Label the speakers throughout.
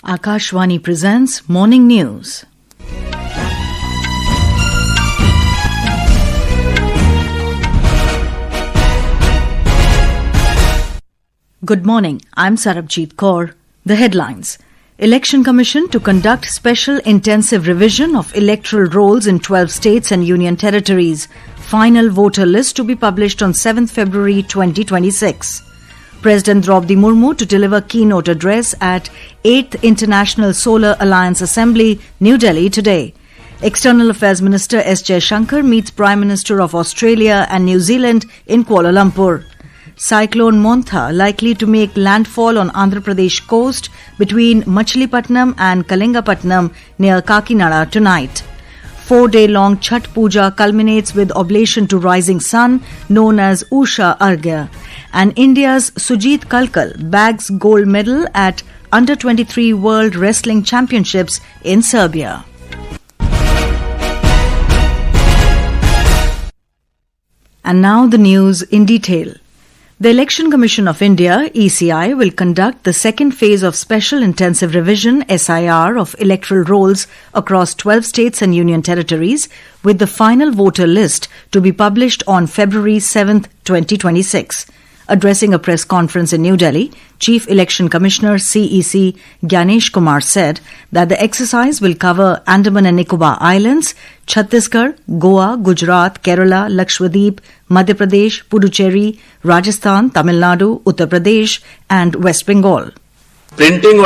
Speaker 1: Akashvani presents Morning News. Good morning, I'm Sarabjit Kaur. The headlines. Election Commission to conduct special intensive revision of electoral rolls in 12 states and union territories. Final voter list to be published on 7th February 2026. President Droupadi Murmu to deliver keynote address at 8th International Solar Alliance Assembly, New Delhi today. External Affairs Minister S. Jaishankar meets Prime Minister of Australia and New Zealand in Kuala Lumpur. Cyclone Montha likely to make landfall on Andhra Pradesh coast between Machilipattnam and Kalingapatnam near Kakinada tonight. 4-day-long Chhath Puja culminates with oblation to rising sun known as Usha Arghya. And India's Sujeet Kalkal bags gold medal at Under-23 World Wrestling Championships in Serbia. And now the news in detail. The Election Commission of India, ECI, will conduct the second phase of Special Intensive Revision, SIR, of electoral rolls across 12 states and union territories, with the final voter list to be published on February 7, 2026. Addressing a press conference in New Delhi, Chief Election Commissioner CEC Gyanesh Kumar said that the exercise will cover Andaman and Nicobar Islands, Chhattisgarh, Goa, Gujarat, Kerala, Lakshadweep, Madhya Pradesh, Puducherry, Rajasthan, Tamil Nadu, Uttar Pradesh and West Bengal.
Speaker 2: Printing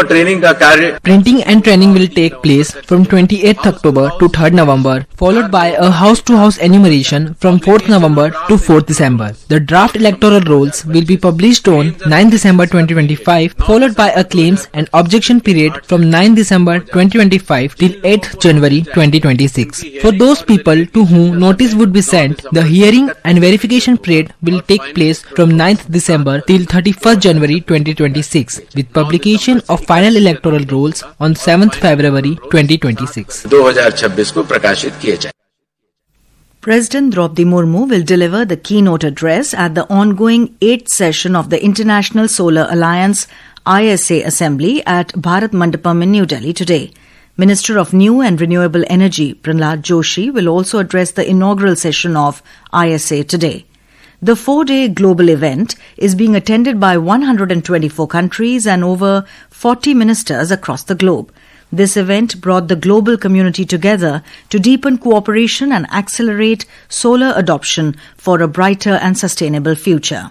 Speaker 2: and training will take place from 28th October to 3rd November, followed by a house-to-house enumeration from 4th November to 4th December. The draft electoral rolls will be published on 9th December 2025, followed by a claims and objection period from 9th December 2025 till 8th January 2026. For those people to whom notice would be sent, the hearing and verification period will take place from 9th December till 31st January 2026, with publication of final electoral rolls on 7th February 2026.
Speaker 1: President Droupadi Murmu will deliver the keynote address at the ongoing 8th session of the International Solar Alliance ISA Assembly at Bharat Mandapam in New Delhi today. Minister of New and Renewable Energy Prahlad Joshi will also address the inaugural session of ISA today. The 4-day global event is being attended by 124 countries and over 40 ministers across the globe. This event brought the global community together to deepen cooperation and accelerate solar adoption for a brighter and sustainable future.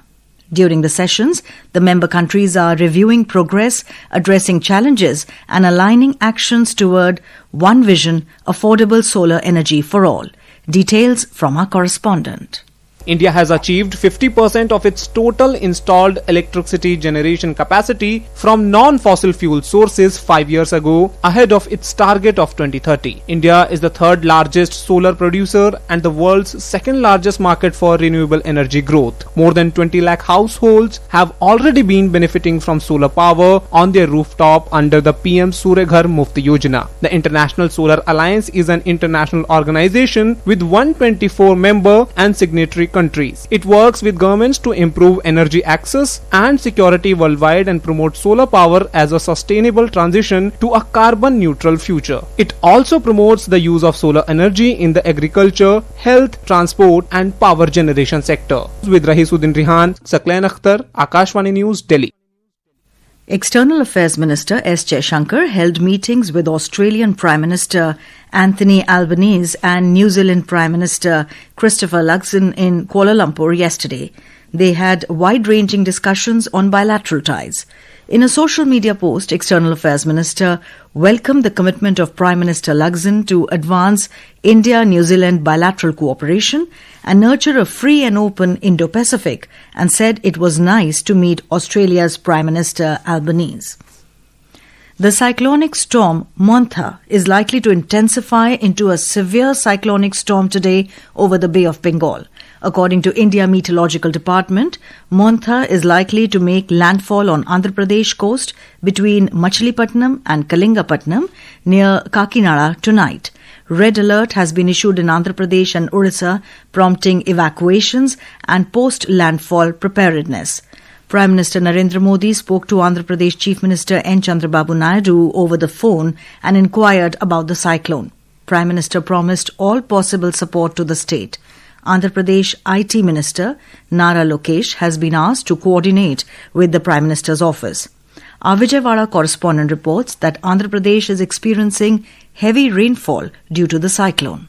Speaker 1: During the sessions, the member countries are reviewing progress, addressing challenges and aligning actions toward one vision, affordable solar energy for all. Details from our correspondent.
Speaker 3: India has achieved 50% of its total installed electricity generation capacity from non-fossil fuel sources 5 years ago, ahead of its target of 2030. India is the third largest solar producer and the world's second largest market for renewable energy growth. More than 20 lakh households have already been benefiting from solar power on their rooftop under the PM Surya Ghar Muft Yojana. The International Solar Alliance is an international organization with 124 member and signatory countries. It works with governments to improve energy access and security worldwide and promote solar power as a sustainable transition to a carbon neutral future. It also promotes the use of solar energy in the agriculture, health, transport and power generation sector. With Rahisuddin Rihan, Cyclone Montha, Akashvani News, Delhi.
Speaker 1: External Affairs Minister S. Jaishankar held meetings with Australian Prime Minister Anthony Albanese and New Zealand Prime Minister Christopher Luxon in Kuala Lumpur yesterday. They had wide-ranging discussions on bilateral ties. In a social media post, External Affairs Minister welcomed the commitment of Prime Minister Luxon to advance India-New Zealand bilateral cooperation and nurture a free and open Indo-Pacific and said it was nice to meet Australia's Prime Minister Albanese. The cyclonic storm Montha is likely to intensify into a severe cyclonic storm today over the Bay of Bengal. According to India Meteorological Department, Montha is likely to make landfall on Andhra Pradesh coast between Machilipattnam and Kalingapatnam near Kakinada tonight. Red alert has been issued in Andhra Pradesh and Odisha, prompting evacuations and post-landfall preparedness. Prime Minister Narendra Modi spoke to Andhra Pradesh Chief Minister N. Chandrababu Naidu over the phone and inquired about the cyclone. Prime Minister promised all possible support to the state. Andhra Pradesh IT Minister Nara Lokesh has been asked to coordinate with the Prime Minister's office. Our Vijayawada correspondent reports that Andhra Pradesh is experiencing heavy rainfall due to the cyclone.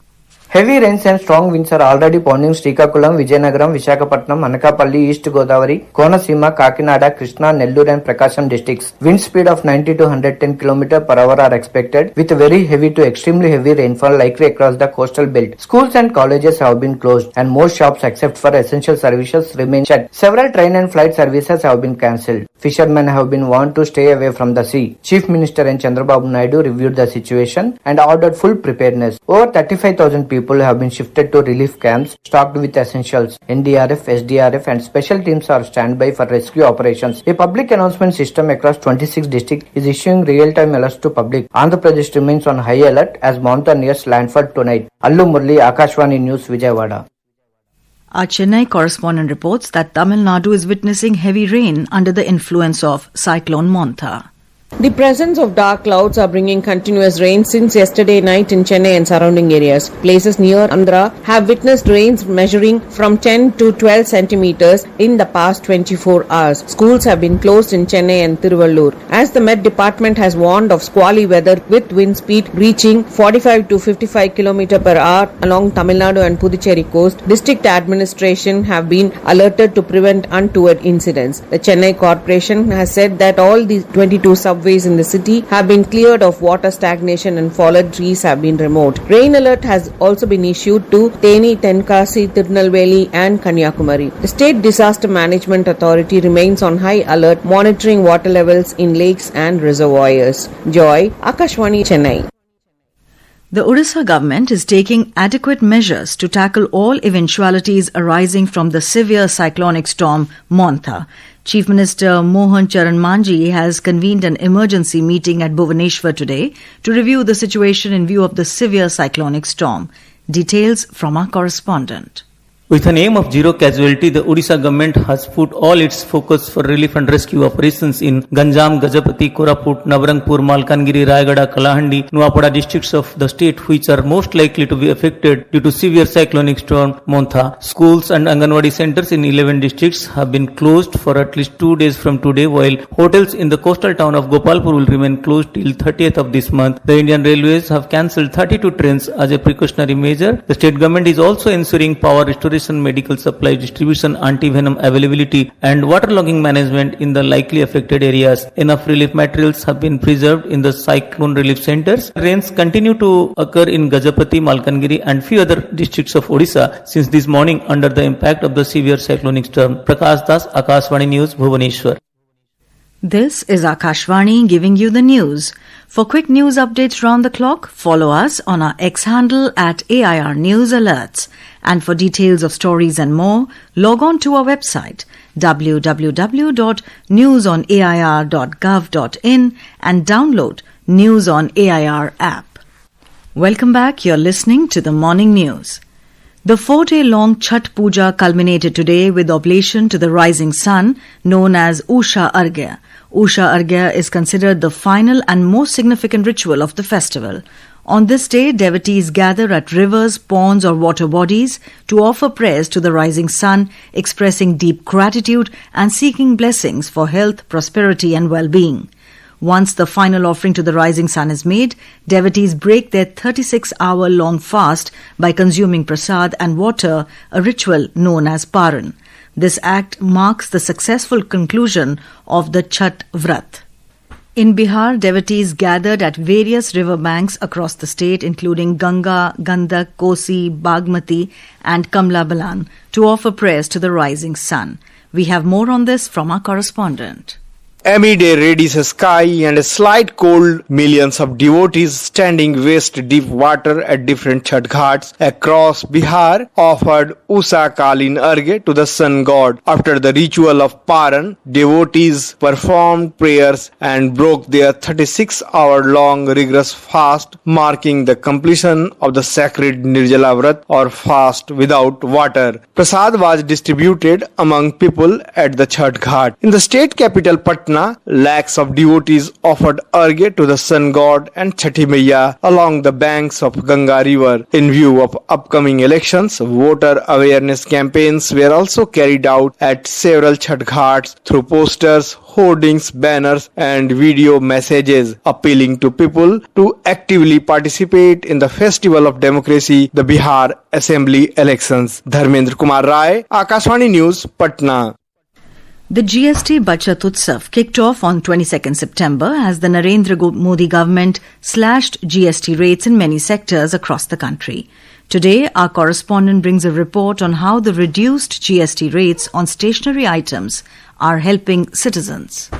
Speaker 4: Heavy rains and strong winds are already pounding Srikakulam, Vijayanagaram, Visakhapatnam, Anakapalli, East Godavari, Konasima, Kakinada, Krishna, Nellore and Prakasam districts. Wind speed of 90 to 110 km per hour are expected, with very heavy to extremely heavy rainfall likely across the coastal belt. Schools and colleges have been closed and most shops except for essential services remain shut. Several train and flight services have been cancelled. Fishermen have been warned to stay away from the sea. Chief Minister N. Chandrababu Naidu reviewed the situation and ordered full preparedness. Over 35,000 people have been shifted to relief camps stocked with essentials. NDRF, SDRF and special teams are standby for rescue operations. A public announcement system across 26 districts is issuing real-time alerts to public. Andhra Pradesh remains on high alert as Montha nears landfall tonight. Allu Murli, Akashvani News, Vijayawada.
Speaker 1: Our Chennai correspondent reports that Tamil Nadu is witnessing heavy rain under the influence of Cyclone Montha.
Speaker 5: The presence of dark clouds are bringing continuous rain since yesterday night in Chennai and surrounding areas. Places near Andhra have witnessed rains measuring from 10 to 12 centimeters in the past 24 hours. Schools have been closed in Chennai and Tiruvallur. As the Met Department has warned of squally weather with wind speed reaching 45 to 55 km per hour along Tamil Nadu and Puducherry coast, district administration have been alerted to prevent untoward incidents. The Chennai Corporation has said that all the 22 subways in the city have been cleared of water stagnation and fallen trees have been removed. Rain alert has also been issued to Theni, Tenkasi, Tirunelveli and Kanyakumari. The State Disaster Management Authority remains on high alert, monitoring water levels in lakes and reservoirs. Joy, Akashvani, Chennai.
Speaker 1: The Odisha government is taking adequate measures to tackle all eventualities arising from the severe cyclonic storm Montha. Chief Minister Mohan Charan Manji has convened an emergency meeting at Bhubaneswar today to review the situation in view of the severe cyclonic storm. Details from our correspondent.
Speaker 6: With an aim of zero casualty, the Odisha government has put all its focus for relief and rescue operations in Ganjam, Gajapati, Koraput, Nabarangpur, Malkangiri, Rayagada, Kalahandi, Nuapada districts of the state which are most likely to be affected due to severe cyclonic storm Montha. Schools and Anganwadi centers in 11 districts have been closed for at least 2 days from today, while hotels in the coastal town of Gopalpur will remain closed till 30th of this month. The Indian Railways have cancelled 32 trains as a precautionary measure. The state government is also ensuring power restoration, medical supply distribution, anti-venom availability and waterlogging management in the likely affected areas. Enough relief materials have been preserved in the cyclone relief centers. Rains continue to occur in Gajapati, Malkangiri and few other districts of Odisha since this morning under the impact of the severe cyclonic storm. Prakash Das, Akashvani News, Bhubaneswar.
Speaker 1: This is Akashvani giving you the news. For quick news updates round the clock, follow us on our X handle at AIR News Alerts. And for details of stories and more, log on to our website www.newsonair.gov.in and download News on AIR app. Welcome back. You're listening to the morning news. The 4-day-long Chhath Puja culminated today with oblation to the rising sun known as Usha Arghya. Usha Arghya is considered the final and most significant ritual of the festival. On this day, devotees gather at rivers, ponds or water bodies to offer prayers to the rising sun, expressing deep gratitude and seeking blessings for health, prosperity and well-being. Once the final offering to the rising sun is made, devotees break their 36-hour-long fast by consuming prasad and water, a ritual known as Paran. This act marks the successful conclusion of the Chhath Vrat. In Bihar, devotees gathered at various river banks across the state, including Ganga, Gandak, Kosi, Bagmati and Kamla Balan, to offer prayers to the rising sun. We have more on this from our correspondent.
Speaker 7: Amid a reddish sky and a slight cold, millions of devotees standing waist deep water at different Chhath Ghats across Bihar offered Usha Arghya to the sun god. After the ritual of Paran, devotees performed prayers and broke their 36-hour-long rigorous fast, marking the completion of the sacred Nirjala Vrat or fast without water. Prasad was distributed among people at the Chhath Ghat. In the state capital Patna, lakhs of devotees offered Arghya to the sun god and Chhathi Maiya along the banks of Ganga river. In view of upcoming elections, voter awareness campaigns were also carried out at several Chhath Ghats through posters, hoardings, banners and video messages appealing to people to actively participate in the festival of democracy, the Bihar Assembly elections. Dharmendra Kumar Rai, Akashvani News, Patna.
Speaker 1: The GST Bachat Utsav kicked off on 22nd September as the Narendra Modi government slashed GST rates in many sectors across the country. Today, our correspondent brings a report on how the reduced GST rates on stationery items are helping citizens.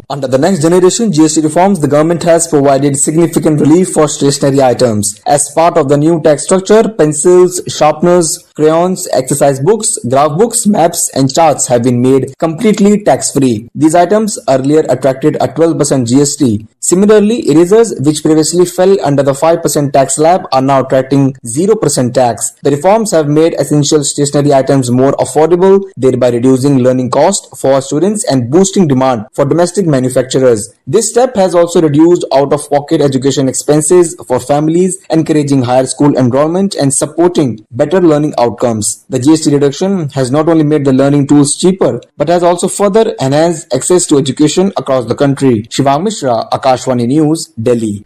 Speaker 8: Under the next generation GST reforms, the government has provided significant relief for stationery items. As part of the new tax structure, pencils, sharpeners, crayons, exercise books, graph books, maps and charts have been made completely tax-free. These items earlier attracted a 12% GST. Similarly, erasers, which previously fell under the 5% tax slab, are now attracting 0% tax. The reforms have made essential stationery items more affordable, thereby reducing learning cost for students and boosting demand for domestic manufacturers. This step has also reduced out-of-pocket education expenses for families, encouraging higher school enrollment and supporting better learning outcomes. The GST reduction has not only made the learning tools cheaper, but has also further enhanced access to education across the country. Shivang Mishra, Akashvani News, Delhi.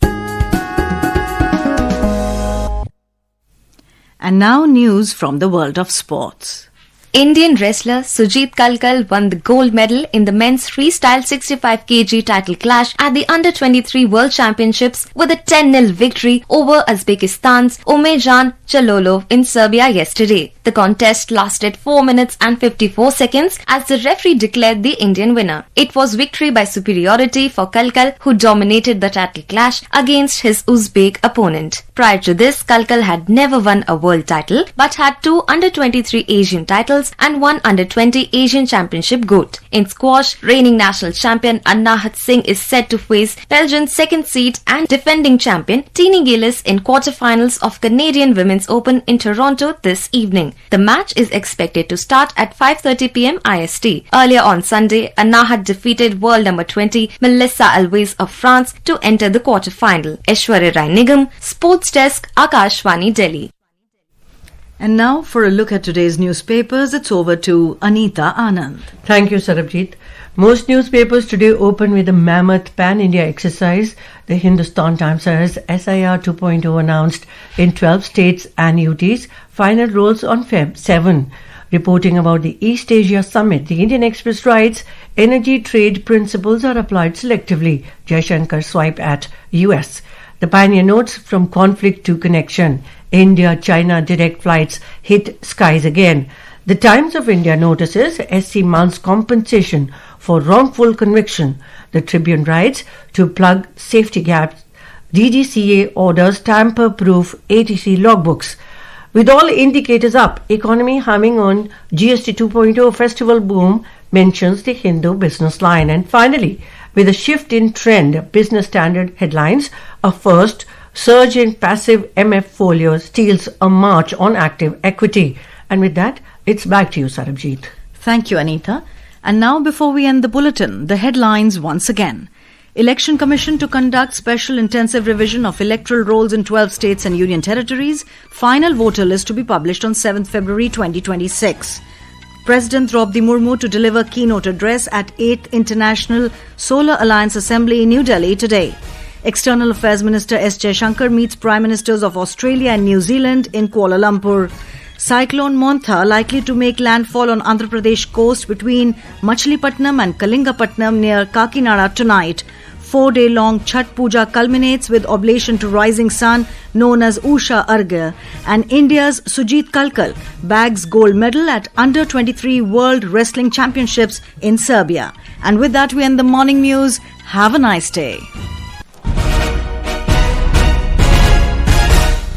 Speaker 1: And now news from the world of sports.
Speaker 9: Indian wrestler Sujeet Kalkal won the gold medal in the men's freestyle 65 kg title clash at the Under-23 World Championships with a 10-0 victory over Uzbekistan's Umejan Chalolov in Serbia yesterday. The contest lasted 4 minutes and 54 seconds as the referee declared the Indian winner. It was victory by superiority for Kalkal, who dominated the title clash against his Uzbek opponent. Prior to this, Kalkal had never won a world title but had 2 Under-23 Asian titles and 1 Under-20 Asian Championship gold. In squash, reigning national champion Anahat Singh is set to face Belgian's second seed and defending champion Tini Gillis in quarterfinals of Canadian Women's Open in Toronto this evening. The match is expected to start at 5:30 p.m. IST. Earlier on Sunday, Anahat defeated world number 20 Melissa Alves of France to enter the quarterfinal. Aishwarya Rai Nigam, Sports Desk, Akashvani, Delhi.
Speaker 1: And now for a look at today's newspapers, it's over to Anita Anand.
Speaker 10: Thank you, Sarabjit. Most newspapers today open with a mammoth pan-India exercise. The Hindustan Times says SIR 2.0 announced in 12 states and UTs, final rolls on Feb 7. Reporting about the East Asia Summit, the Indian Express writes, energy trade principles are applied selectively. Jaishankar swipe at US. The Pioneer notes, from conflict to connection. India-China direct flights hit skies again. The Times of India notices SC mounts compensation for wrongful conviction. The Tribune writes, to plug safety gaps, DGCA orders tamper-proof ATC logbooks. With all indicators up, economy humming on, GST 2.0 festival boom, mentions the Hindu business line. And finally, with a shift in trend, Business Standard headlines, a first surge in passive MF folios steals a march on active equity. And with that, it's back to you, Sarabjit.
Speaker 1: Thank you, Anita. And now, before we end the bulletin, the headlines once again. Election Commission to conduct special intensive revision of electoral rolls in 12 states and union territories. Final voter list to be published on 7th February 2026. President Droupadi Murmu to deliver keynote address at 8th International Solar Alliance Assembly in New Delhi today. External Affairs Minister S. Jaishankar meets Prime Ministers of Australia and New Zealand in Kuala Lumpur. Cyclone Montha likely to make landfall on Andhra Pradesh coast between Machilipattnam and Kalingapatnam near Kakinada tonight. 4-day-long Chhath Puja culminates with oblation to rising sun known as Usha Arghya, and India's Sujeet Kalkal bags gold medal at Under-23 World Wrestling Championships in Serbia. And with that, we end the morning news. Have a nice day.